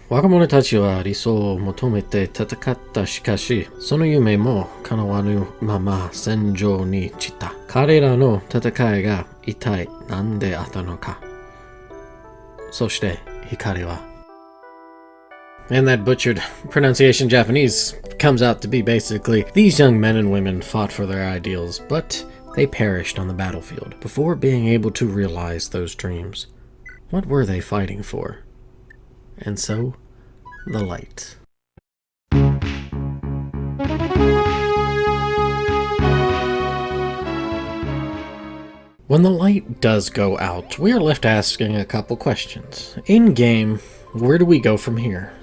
若者たちは理想を求めて戦ったしかし、その夢も叶わぬまま戦場に散った。彼らの戦いが一体何であったのか。そして光は。And that butchered pronunciation Japanese comes out to be basically, these young men and women fought for their ideals, but they perished on the battlefield before being able to realize those dreams. What were they fighting for? And so, the light. When the light does go out, we are left asking a couple questions. In-game, where do we go from here?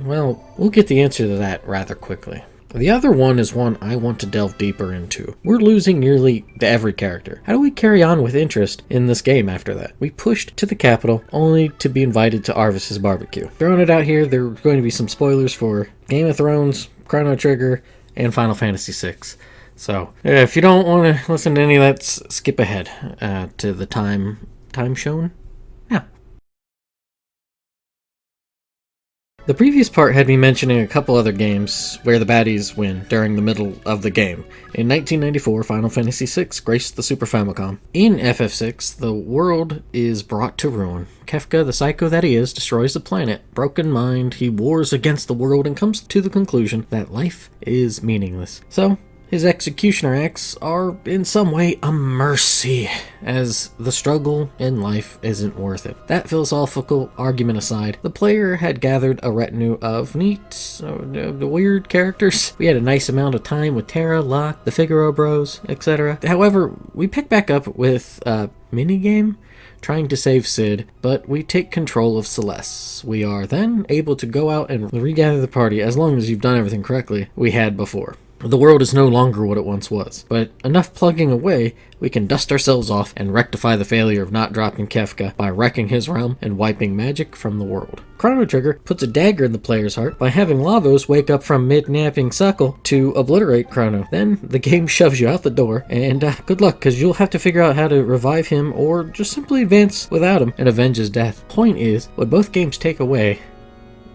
Well, we'll get the answer to that rather quickly. The other one is one I want to delve deeper into. We're losing nearly every character. How do we carry on with interest in this game after that? We pushed to the capital only to be invited to Arvis's barbecue. Throwing it out here, there are going to be some spoilers for Game of Thrones, Chrono Trigger, and Final Fantasy VI. So, if you don't want to listen to any of that, skip ahead to the time shown. Yeah. The previous part had me mentioning a couple other games where the baddies win during the middle of the game. In 1994, Final Fantasy VI graced the Super Famicom. In FF6, the world is brought to ruin. Kefka, the psycho that he is, destroys the planet. Broken mind, he wars against the world and comes to the conclusion that life is meaningless. So, his executioner acts are in some way a mercy, as the struggle in life isn't worth it. That philosophical argument aside, the player had gathered a retinue of neat, weird characters. We had a nice amount of time with Terra, Locke, the Figaro Bros, etc. However, we pick back up with a minigame trying to save Cid, but we take control of Celeste. We are then able to go out and regather the party as long as you've done everything correctly we had before. The world is no longer what it once was, but enough plugging away, we can dust ourselves off and rectify the failure of not dropping Kefka by wrecking his realm and wiping magic from the world. Chrono Trigger puts a dagger in the player's heart by having Lavos wake up from mid-napping suckle to obliterate Chrono. Then the game shoves you out the door, and good luck, because you'll have to figure out how to revive him or just simply advance without him and avenge his death. Point is, what both games take away,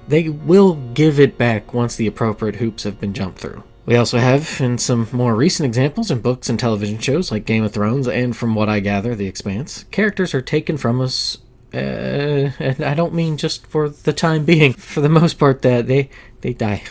they will give it back once the appropriate hoops have been jumped through. We also have, in some more recent examples in books and television shows like Game of Thrones, and from what I gather, The Expanse, characters are taken from us, and I don't mean just for the time being. For the most part, they die.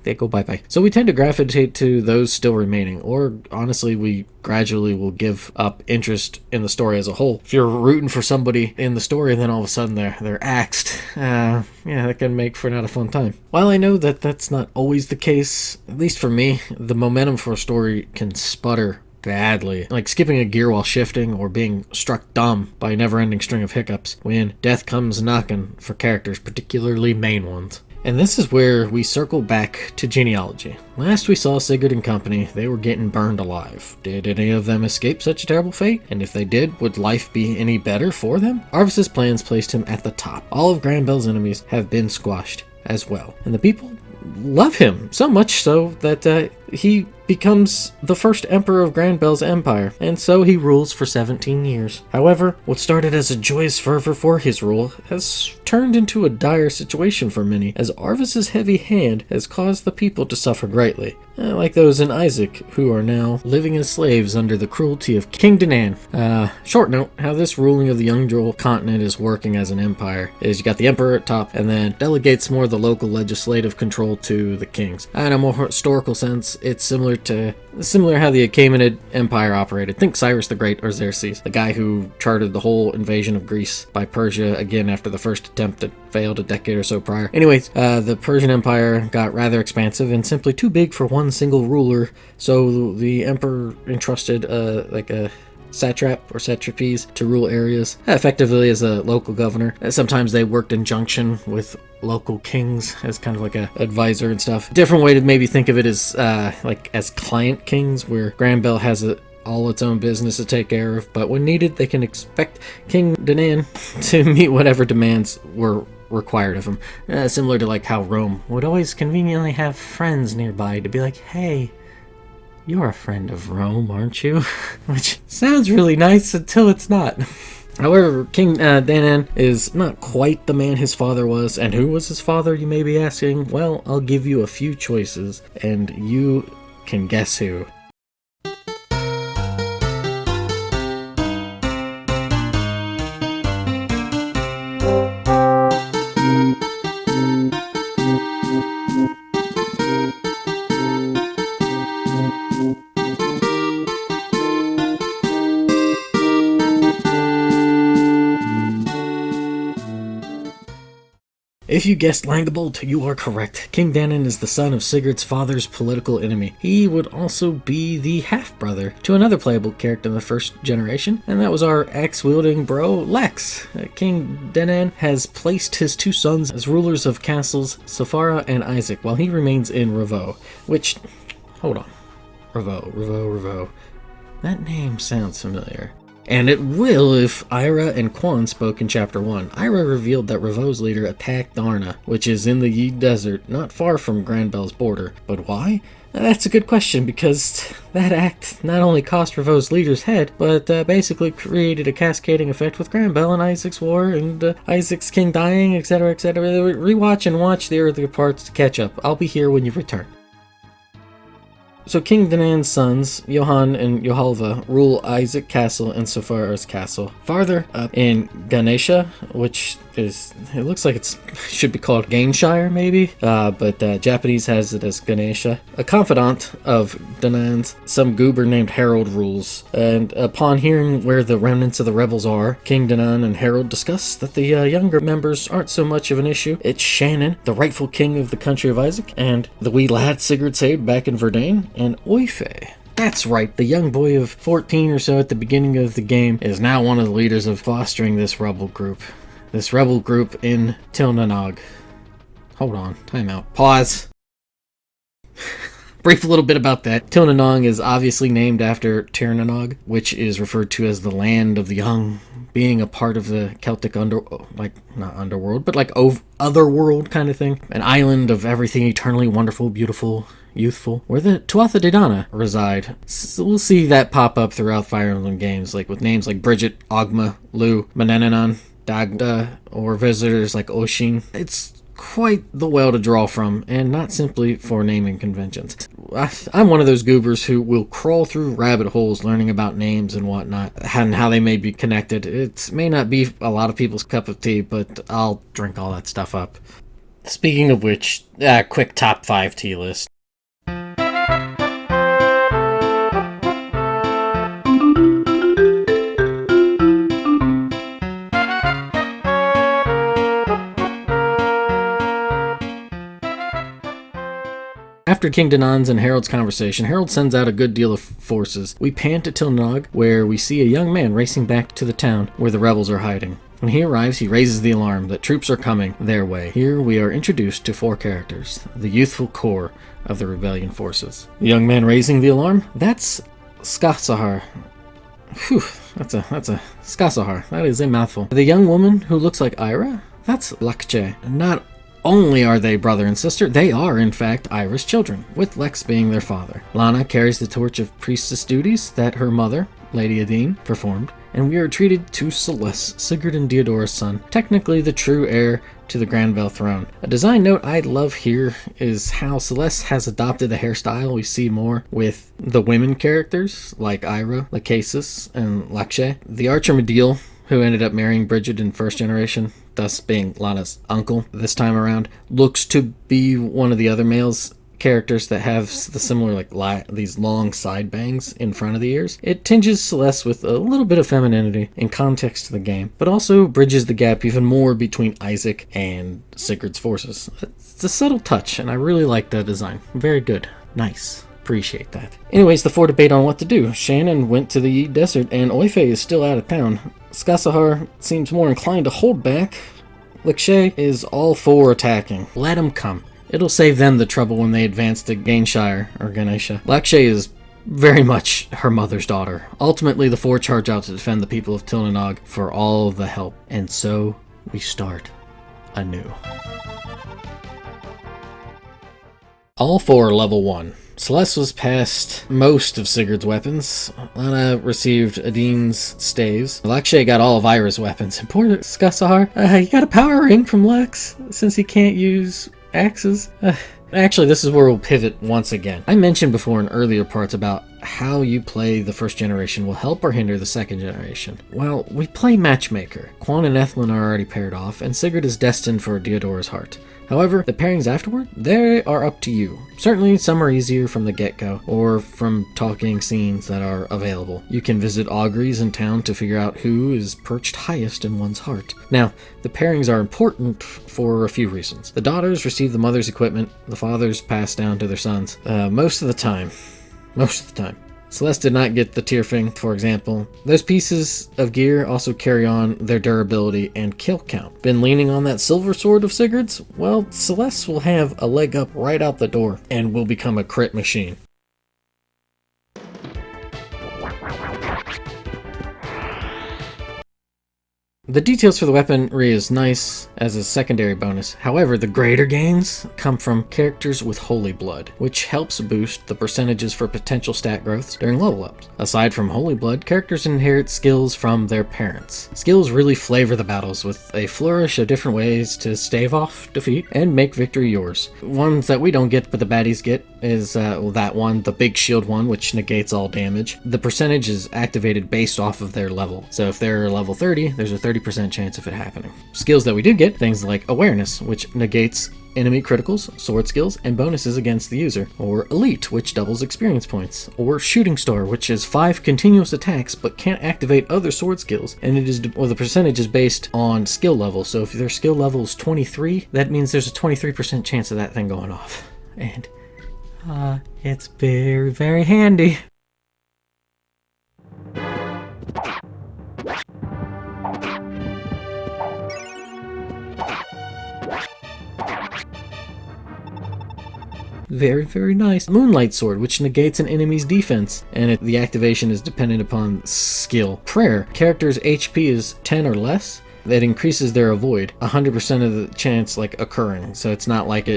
They go bye-bye. So we tend to gravitate to those still remaining, or honestly, we gradually will give up interest in the story as a whole. If you're rooting for somebody in the story, then all of a sudden they're axed. That can make for not a fun time. While I know that that's not always the case, at least for me, the momentum for a story can sputter badly, like skipping a gear while shifting or being struck dumb by a never-ending string of hiccups when death comes knocking for characters, particularly main ones. And this is where we circle back to Genealogy. Last we saw Sigurd and company, they were getting burned alive. Did any of them escape such a terrible fate? And if they did, would life be any better for them? Arvis's plans placed him at the top. All of Granbel's enemies have been squashed as well. And the people love him, so much so that he becomes the first emperor of Granbel's empire, and so he rules for 17 years. However, what started as a joyous fervor for his rule has turned into a dire situation for many, as Arvis's heavy hand has caused the people to suffer greatly, like those in Isaac, who are now living as slaves under the cruelty of King Danan. Short note, how this ruling of the Young Joel continent is working as an empire is you got the emperor at top, and then delegates more of the local legislative control to the kings. In a more historical sense, it's similar how the Achaemenid Empire operated. Think Cyrus the Great or Xerxes, the guy who charted the whole invasion of Greece by Persia again after the first attempt that failed a decade or so prior. Anyways, the Persian Empire got rather expansive and simply too big for one single ruler, so the emperor entrusted a satrap or satrapies to rule areas, effectively as a local governor. Sometimes they worked in junction with local kings as kind of like a advisor and stuff. Different way to maybe think of it is as client kings, where Granbel has all its own business to take care of, but when needed they can expect King Danan to meet whatever demands were required of him. Similar to like how Rome would always conveniently have friends nearby to be like, hey, you're a friend of Rome, aren't you? Which sounds really nice until it's not. However, King Danan is not quite the man his father was. And who was his father, you may be asking? Well, I'll give you a few choices, and you can guess who. If you guessed Langebolt, you are correct. King Danan is the son of Sigurd's father's political enemy. He would also be the half-brother to another playable character in the first generation, and that was our axe-wielding bro, Lex. King Danan has placed his two sons as rulers of castles Safara and Isaac, while he remains in Ravo, which... hold on. Ravo. That name sounds familiar. And it will if Ira and Quan spoke in Chapter 1. Ira revealed that Ravo's leader attacked Darna, which is in the Yi Desert, not far from Granbel's border. But why? That's a good question, because that act not only cost Ravo's leader's head, but basically created a cascading effect with Granbel and Isaac's war, and Isaac's king dying, etc., etc. Rewatch and watch the earlier parts to catch up. I'll be here when you return. So King Danan's sons, Johan and Johalva, rule Isaac Castle and Safara's castle. Farther up in Ganesha, which is, it looks like it should be called Gainshire maybe, but Japanese has it as Ganesha. A confidant of Danan's, some goober named Harold rules, and upon hearing where the remnants of the rebels are, King Danan and Harold discuss that the younger members aren't so much of an issue. It's Shannon, the rightful king of the country of Isaac, and the wee lad Sigurd saved back in Verdane, and Oyfe. That's right, the young boy of 14 or so at the beginning of the game is now one of the leaders of fostering this rebel group. This rebel group in Tilnanog. Hold on, time out. Pause. Brief little bit about that. Tilnanog is obviously named after Tirnanog, which is referred to as the land of the young, being a part of the Celtic not underworld, but like otherworld kind of thing. An island of everything eternally wonderful, beautiful, youthful, where the Tuatha De Danann reside. So we'll see that pop up throughout Fire Emblem games, like with names like Bridget, Ogma, Lu, Manananan, Dagda, or visitors like Oshin. It's quite the well to draw from, and not simply for naming conventions. I'm one of those goobers who will crawl through rabbit holes learning about names and whatnot, and how they may be connected. It may not be a lot of people's cup of tea, but I'll drink all that stuff up. Speaking of which, quick top 5 tea list. After King Danan's and Harold's conversation, Harold sends out a good deal of forces. We pan to Tilnog, where we see a young man racing back to the town where the rebels are hiding. When he arrives, he raises the alarm that troops are coming their way. Here we are introduced to 4 characters, the youthful core of the rebellion forces. The young man raising the alarm, that's Skasahar. Whew, that's a Skasahar. That is a mouthful. The young woman who looks like Ira, that's Lakche. Not only are they brother and sister, they are in fact Ira's children, with Lex being their father. Lana carries the torch of priestess duties that her mother, Lady Adine, performed, and we are treated to Celeste, Sigurd and Diodora's son, technically the true heir to the Granbel throne. A design note I love here is how Celeste has adopted the hairstyle we see more with the women characters, like Ira, Lachesis, and Lakshe. The Archer Mediel, who ended up marrying Bridget in first generation, thus being Lana's uncle this time around, looks to be one of the other males characters that have the similar these long side bangs in front of the ears. It tinges Celeste with a little bit of femininity in context to the game, but also bridges the gap even more between Isaac and Sigurd's forces. It's a subtle touch, and I really like that design. Very good. Nice. Appreciate that. Anyways, the 4 debate on what to do. Shannon went to the Yi Desert, and Oyfe is still out of town. Skasahar seems more inclined to hold back. Lakshe is all for attacking. Let him come. It'll save them the trouble when they advance to Gainshire or Ganesha. Lakshe is very much her mother's daughter. Ultimately, the 4 charge out to defend the people of Tilnanog for all the help. And so, we start anew. All 4 are level 1. Celeste was past most of Sigurd's weapons. Lana received Adin's staves. Lakshay got all of Ira's weapons. And poor Skasahar, he got a power ring from Lex, since he can't use axes. Actually, this is where we'll pivot once again. I mentioned before in earlier parts about how you play the first generation will help or hinder the second generation. Well, we play Matchmaker. Quan and Ethlin are already paired off, and Sigurd is destined for Diodora's heart. However, the pairings afterward, they are up to you. Certainly, some are easier from the get-go, or from talking scenes that are available. You can visit auguries in town to figure out who is perched highest in one's heart. Now, the pairings are important for a few reasons. The daughters receive the mother's equipment, the fathers pass down to their sons. Most of the time. Celeste did not get the Tyrfing, for example. Those pieces of gear also carry on their durability and kill count. Been leaning on that silver sword of Sigurd's? Well, Celeste will have a leg up right out the door and will become a crit machine. The details for the weaponry is nice as a secondary bonus. However, the greater gains come from characters with Holy Blood, which helps boost the percentages for potential stat growths during level ups. Aside from Holy Blood, characters inherit skills from their parents. Skills really flavor the battles with a flourish of different ways to stave off defeat and make victory yours. Ones that we don't get but the baddies get is that one, the big shield one, which negates all damage. The percentage is activated based off of their level. So if they're level 30, there's a 30% chance of it happening. Skills that we do get, things like Awareness, which negates enemy criticals, sword skills, and bonuses against the user. Or Elite, which doubles experience points. Or Shooting Star, which is 5 continuous attacks but can't activate other sword skills. And the percentage is based on skill level. So if their skill level is 23, that means there's a 23% chance of that thing going off. And it's very, very handy. Very, very nice. Moonlight Sword, which negates an enemy's defense, and the activation is dependent upon skill. Prayer. Character's HP is 10 or less. That increases their avoid 100% of the chance occurring. So it's not like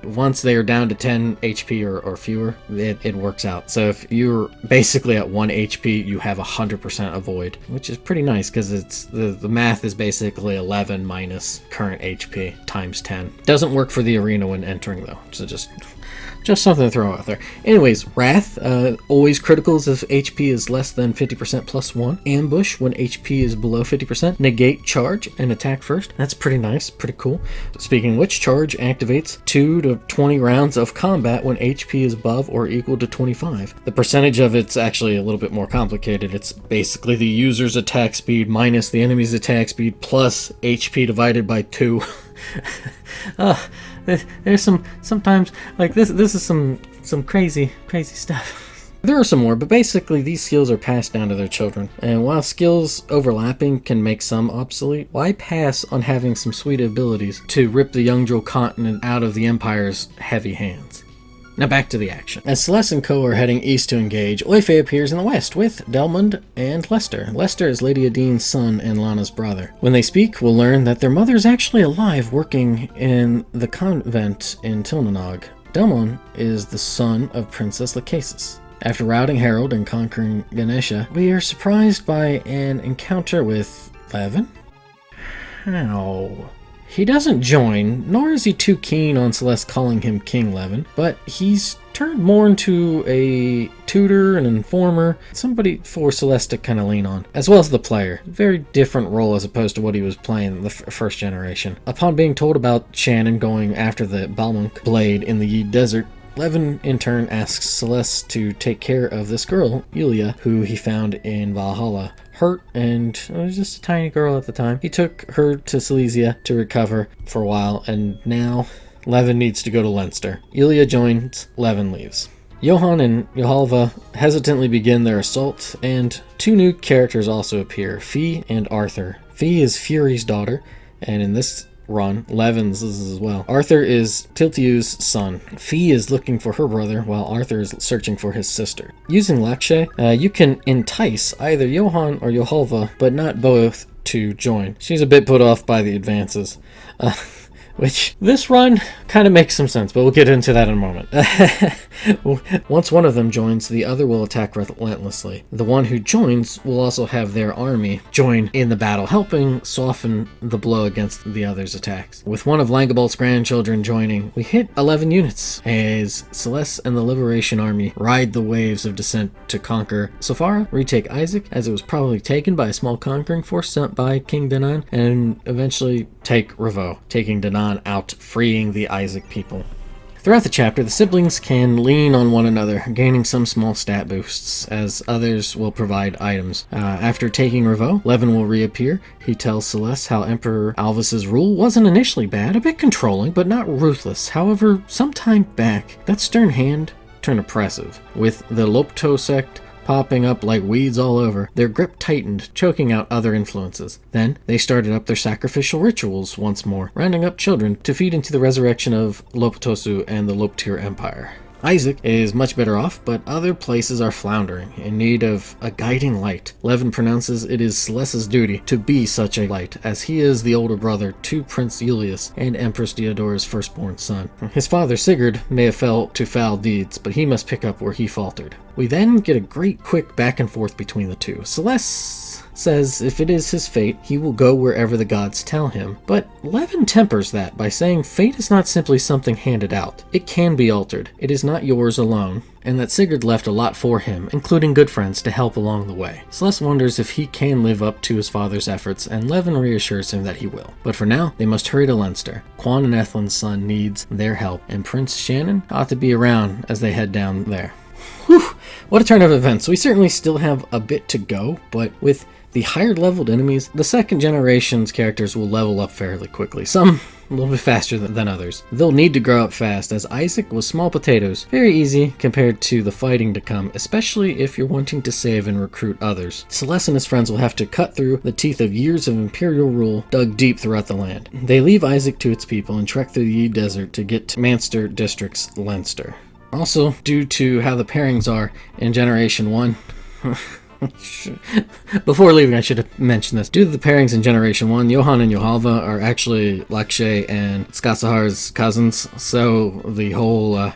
once they are down to 10 HP or fewer, it works out. So if you're basically at 1 HP, you have 100% avoid, which is pretty nice because it's the math is basically 11 minus current HP times 10. Doesn't work for the arena when entering though. So just something to throw out there. Anyways, Wrath, always criticals if HP is less than 50% plus 1. Ambush when HP is below 50%. Negate charge and attack first. That's pretty nice, pretty cool. Speaking of which, charge activates 2 to 20 rounds of combat when HP is above or equal to 25. The percentage of it's actually a little bit more complicated. It's basically the user's attack speed minus the enemy's attack speed plus HP divided by 2. There's sometimes this is some crazy stuff. There are some more, but basically these skills are passed down to their children. And while skills overlapping can make some obsolete, why pass on having some sweet abilities to rip the Youngdril continent out of the Empire's heavy hands? Now back to the action. As Celeste and Co. are heading east to engage, Oyfe appears in the west with Delmund and Lester. Lester is Lady Adin's son and Lana's brother. When they speak, we'll learn that their mother is actually alive working in the convent in Tilnanog. Delmund is the son of Princess Lachesis. After routing Harold and conquering Ganesha, we are surprised by an encounter with Levin? How? He doesn't join, nor is he too keen on Celeste calling him King Levin, but he's turned more into a tutor, an informer, somebody for Celeste to kind of lean on, as well as the player. Very different role as opposed to what he was playing in the first generation. Upon being told about Shannon going after the Balmunk blade in the Yi Desert, Levin in turn asks Celeste to take care of this girl, Yulia, who he found in Valhalla. Hurt and was just a tiny girl at the time. He took her to Silesia to recover for a while, and now Levin needs to go to Leinster. Yulia joins, Levin leaves. Johan and Johalva hesitantly begin their assault, and 2 new characters also appear, Fee and Arthur. Fee is Fury's daughter, and in this run, Levin's as well. Arthur is Tiltiu's son. Fee is looking for her brother, while Arthur is searching for his sister. Using Lakshay, you can entice either Johan or Johalva, but not both, to join. She's a bit put off by the advances. Which, this run kind of makes some sense, but we'll get into that in a moment. Once one of them joins, the other will attack relentlessly. The one who joins will also have their army join in the battle, helping soften the blow against the other's attacks. With one of Langabolt's grandchildren joining, we hit 11 units, as Celeste and the Liberation Army ride the waves of descent to conquer Sofara, retake Isaac, as it was probably taken by a small conquering force sent by King Danan, and eventually take Revo, taking Danan out, freeing the Isaac people. Throughout the chapter, the siblings can lean on one another, gaining some small stat boosts, as others will provide items. After taking Revo, Levin will reappear. He tells Celeste how Emperor Alvis's rule wasn't initially bad, a bit controlling, but not ruthless. However, some time back, that stern hand turned oppressive, with the Lopto sect popping up like weeds all over. Their grip tightened, choking out other influences. Then, they started up their sacrificial rituals once more, rounding up children to feed into the resurrection of Loptosu and the Loptir Empire. Isaac is much better off, but other places are floundering, in need of a guiding light. Levin pronounces it is Celeste's duty to be such a light, as he is the older brother to Prince Julius and Empress Diodora's firstborn son. His father Sigurd may have fell to foul deeds, but he must pick up where he faltered. We then get a great quick back and forth between the two. Celeste says if it is his fate, he will go wherever the gods tell him. But Levin tempers that by saying fate is not simply something handed out. It can be altered. It is not yours alone. And that Sigurd left a lot for him, including good friends to help along the way. Celeste wonders if he can live up to his father's efforts, and Levin reassures him that he will. But for now, they must hurry to Leinster. Quan and Ethelin's son needs their help, and Prince Shannon ought to be around as they head down there. Whew, what a turn of events. We certainly still have a bit to go, but with the higher leveled enemies, the second generation's characters will level up fairly quickly. Some a little bit faster than others. They'll need to grow up fast, as Isaac was small potatoes. Very easy compared to the fighting to come, especially if you're wanting to save and recruit others. Celeste and his friends will have to cut through the teeth of years of imperial rule dug deep throughout the land. They leave Isaac to its people and trek through the Yee Desert to get to Manster District's Leinster. Also, due to how the pairings are in Generation 1... Before leaving, I should have mentioned this. Due to the pairings in Generation 1, Johan and Johalva are actually Lakshay and Skasahar's cousins, so the whole,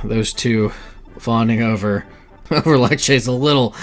those two fawning over Lakshay's a little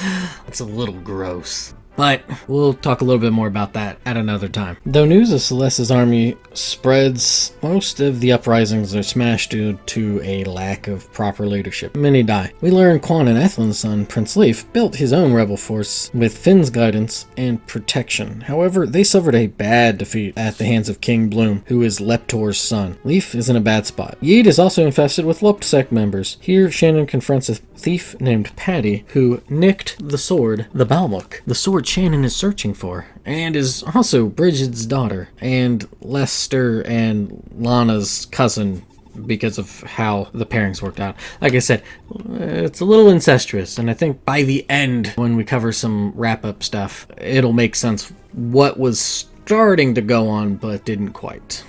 gross. But we'll talk a little bit more about that at another time. Though news of Celeste's army spreads, most of the uprisings are smashed due to a lack of proper leadership. Many die. We learn Quan and Ethelin's son, Prince Leif, built his own rebel force with Finn's guidance and protection. However, they suffered a bad defeat at the hands of King Bloom, who is Leptor's son. Leif is in a bad spot. Yeed is also infested with Lopt sect members. Here, Shannon confronts a thief named Paddy, who nicked the sword, the Balmuk, the sword Shannon is searching for, and is also Brigid's daughter, and Lester and Lana's cousin, because of how the pairings worked out. Like I said, it's a little incestuous, and I think by the end, when we cover some wrap-up stuff, it'll make sense what was starting to go on, but didn't quite.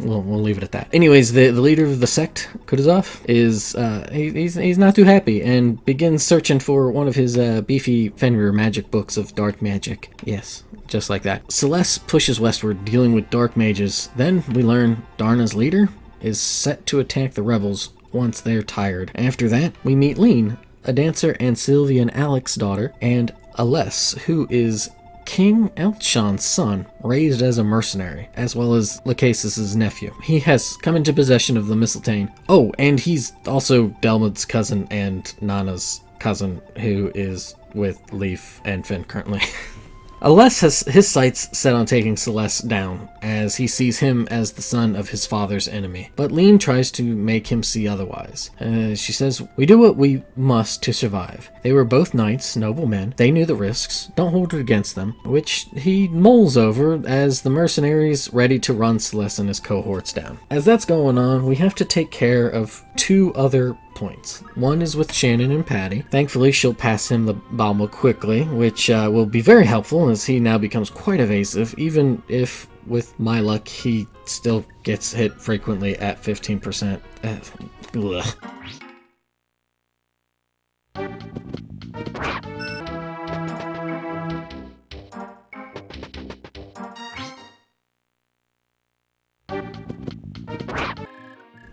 We'll leave it at that. Anyways, the leader of the sect, Kutuzov, is he's not too happy and begins searching for one of his beefy Fenrir magic books of dark magic. Yes, just like that. Celeste pushes westward, dealing with dark mages. Then we learn Darna's leader is set to attack the rebels once they're tired. After that, we meet Lean, a dancer and Sylvia and Alex's daughter, and Aless, who is King Elchan's son, raised as a mercenary, as well as Lachesis' nephew. He has come into possession of the Mistletoe. Oh, and he's also Delmud's cousin and Nana's cousin, who is with Leif and Finn currently. Aless has his sights set on taking Celeste down, as he sees him as the son of his father's enemy. But Lean tries to make him see otherwise. She says, "We do what we must to survive. They were both knights, noble men. They knew the risks. Don't hold it against them," which he mulls over as the mercenaries ready to run Celeste and his cohorts down. As that's going on, we have to take care of two other points. One is with Shannon and Paddy. Thankfully, she'll pass him the Balmuk quickly, which will be very helpful as he now becomes quite evasive, even if, with my luck, he still gets hit frequently at 15%. Ugh.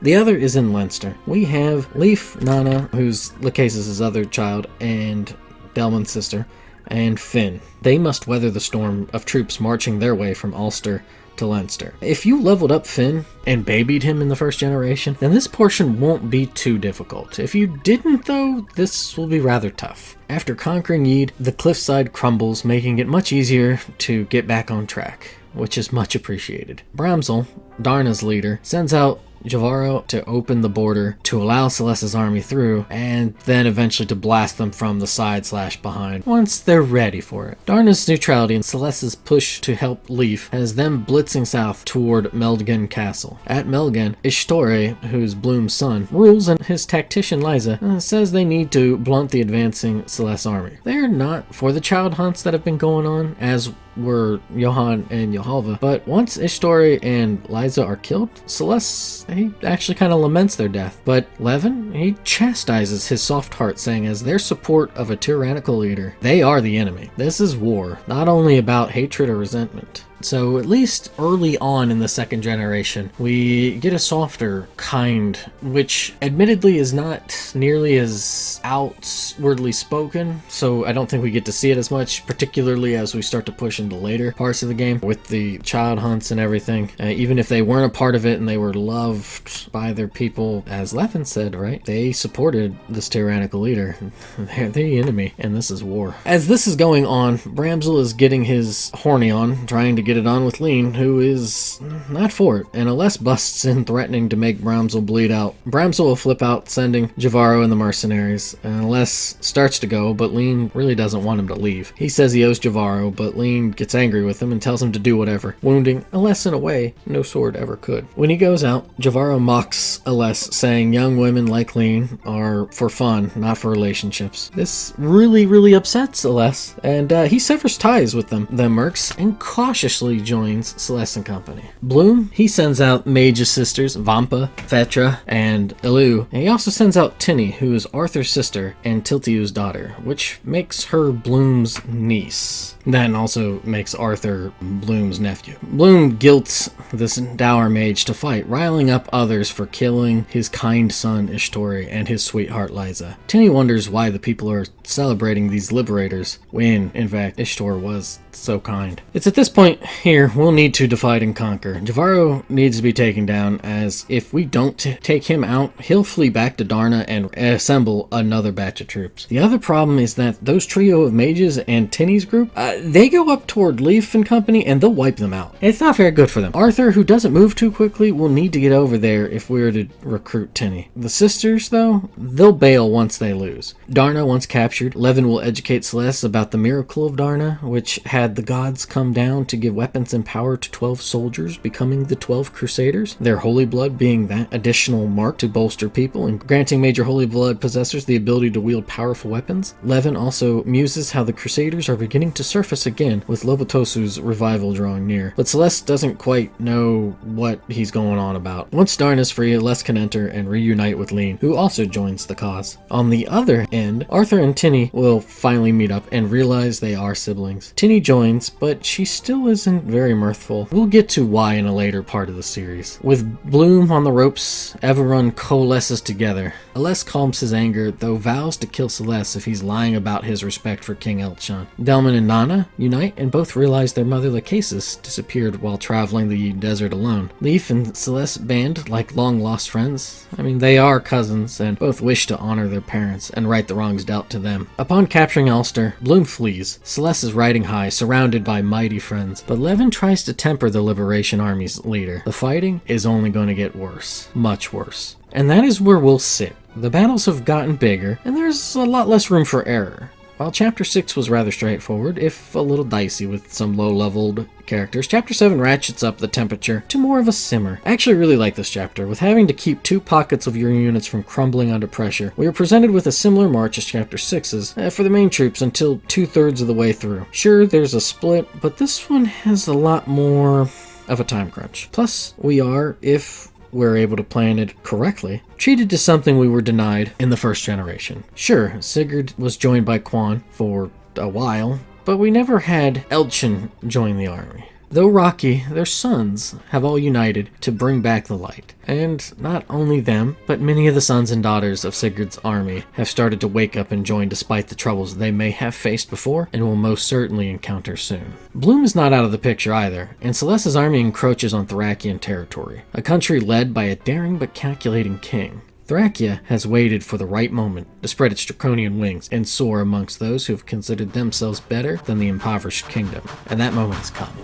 The other is in Leinster. We have Leif, Nana, who's Lachesis' other child, and Delmon's sister, and Finn. They must weather the storm of troops marching their way from Ulster to Leinster. If you leveled up Finn and babied him in the first generation, then this portion won't be too difficult. If you didn't though, this will be rather tough. After conquering Yede, the cliffside crumbles, making it much easier to get back on track, which is much appreciated. Bramsel, Darna's leader, sends out Javaro to open the border to allow Celeste's army through, and then eventually to blast them from the side/behind once they're ready for it. Darna's neutrality and Celeste's push to help Leif has them blitzing south toward Melgen Castle. At Melgen, Ishtore, who's Bloom's son, rules, and his tactician Liza says they need to blunt the advancing Celeste army. They are not for the child hunts that have been going on, as were Johan and Johalva, but once Ishtore and Liza are killed, Celeste, he actually kind of laments their death. But Levin, he chastises his soft heart, saying as their support of a tyrannical leader, they are the enemy. This is war, not only about hatred or resentment. So at least early on in the second generation, we get a softer kind, which admittedly is not nearly as outwardly spoken, so I don't think we get to see it as much, particularly as we start to push into later parts of the game with the child hunts and everything. Even if they weren't a part of it and they were loved by their people, as Levin said, right? They supported this tyrannical leader. They're the enemy, and this is war. As this is going on, Bramsel is getting his horny on, trying to get it on with Lean, who is not for it, and Aless busts in threatening to make Bramsel bleed out. Bramsel will flip out, sending Javaro and the mercenaries, and Aless starts to go, but Lean really doesn't want him to leave. He says he owes Javaro, but Lean gets angry with him and tells him to do whatever, wounding Aless in a way no sword ever could. When he goes out, Javaro mocks Aless, saying young women like Lean are for fun, not for relationships. This really upsets Aless, and he severs ties with the mercs and cautiously joins Celeste and company. Bloom, he sends out Mage's sisters, Vampa, Fetra, and Elu, and he also sends out Tinny, who is Arthur's sister and Tiltiu's daughter, which makes her Bloom's niece. That also makes Arthur Bloom's nephew. Bloom guilts this dour mage to fight, riling up others for killing his kind son Ishtore and his sweetheart Liza. Tinny wonders why the people are celebrating these liberators when, in fact, Ishtore was so kind. It's at this point here we'll need to divide and conquer. Javaro needs to be taken down, as if we don't take him out, he'll flee back to Darna and assemble another batch of troops. The other problem is that those trio of mages and Tinny's group, they go up toward Leif and company and they'll wipe them out. It's not very good for them. Arthur, who doesn't move too quickly, will need to get over there if we were to recruit Tinny. The sisters, though, they'll bail once they lose. Darna, once captured, Levin will educate Celeste about the miracle of Darna, which had the gods come down to give weapons and power to 12 soldiers, becoming the 12 Crusaders, their holy blood being that additional mark to bolster people and granting major holy blood possessors the ability to wield powerful weapons. Levin also muses how the Crusaders are beginning to surface again, with Lobotosu's revival drawing near, but Celeste doesn't quite know what he's going on about. Once Darna's free, Aless can enter and reunite with Lean, who also joins the cause. On the other end, Arthur and Tinny will finally meet up and realize they are siblings. Tinny joins, but she still isn't very mirthful. We'll get to why in a later part of the series. With Bloom on the ropes, everyone coalesces together. Aless calms his anger, though vows to kill Celeste if he's lying about his respect for King Elchan. Delman and Nana unite and both realize their mother Lachesis disappeared while traveling the desert alone. Leif and Celeste band like long-lost friends. I mean, they are cousins, and both wish to honor their parents and right the wrongs dealt to them. Upon capturing Ulster, Bloom flees. Celeste is riding high, surrounded by mighty friends, but Levin tries to temper the Liberation Army's leader. The fighting is only going to get worse. Much worse. And that is where we'll sit. The battles have gotten bigger, and there's a lot less room for error. While Chapter 6 was rather straightforward, if a little dicey with some low-leveled characters, Chapter 7 ratchets up the temperature to more of a simmer. I actually really like this chapter. With having to keep 2 pockets of your units from crumbling under pressure, we are presented with a similar march as Chapter 6's for the main troops until 2/3 of the way through. Sure, there's a split, but this one has a lot more of a time crunch. Plus, we are, if we're able to plan it correctly, treated to something we were denied in the first generation. Sure, Sigurd was joined by Quan for a while, but we never had Elchan join the army. Though rocky, their sons have all united to bring back the light. And not only them, but many of the sons and daughters of Sigurd's army have started to wake up and join despite the troubles they may have faced before and will most certainly encounter soon. Bloom is not out of the picture either, and Celeste's army encroaches on Thracian territory, a country led by a daring but calculating king. Thracia has waited for the right moment to spread its draconian wings and soar amongst those who have considered themselves better than the impoverished kingdom, and that moment has come.